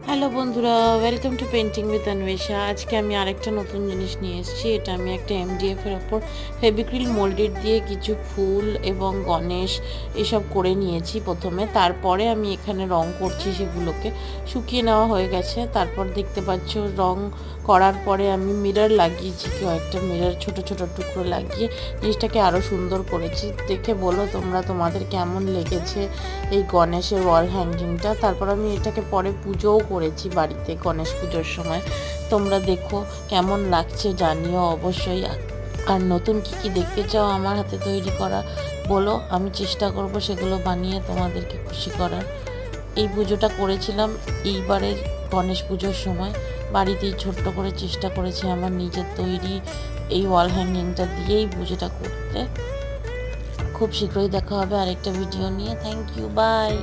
Hello বন্ধুরা, welcome to painting with Anwesha. আজকে আমি আরেকটা নতুন জিনিস নিয়ে এসেছি। এটা আমি একটা এমডিএফের ওপর ফেবিক্রিল মোল্ডেড দিয়ে কিছু ফুল এবং গণেশ এসব করে নিয়েছি প্রথমে। তারপরে আমি এখানে রং করছি, সেগুলোকে শুকিয়ে নেওয়া হয়ে গেছে। তারপর দেখতে পাচ্ছ রং করার পরে আমি মিরর লাগিয়েছি, কয়েকটা মিরর ছোট ছোট টুকরো লাগিয়ে জিনিসটাকে আরও সুন্দর করেছি। দেখে বলো তোমরা তোমাদের কেমন লেগেছে এই গণেশের ওয়াল হ্যাঙ্গিংটা। তারপর আমি এটাকে পরে পুজোও করেছি বাড়িতে গণেশ পুজোর সময়। তোমরা দেখো কেমন লাগছে জানিও অবশ্যই। আর নতুন কী দেখতে চাও আমার হাতে তৈরি করা বলো, আমি চেষ্টা করব সেগুলো বানিয়ে তোমাদেরকে খুশি করার। এই পুজোটা করেছিলাম এইবারের গণেশ পুজোর সময় বাড়িতেই ছোট্ট করে চেষ্টা করেছি আমার নিজের তৈরি এই ওয়াল হ্যাঙ্গিংটা দিয়েই পুজোটা করতে। খুব শীঘ্রই দেখা হবে আরেকটা ভিডিও নিয়ে। Thank you, by.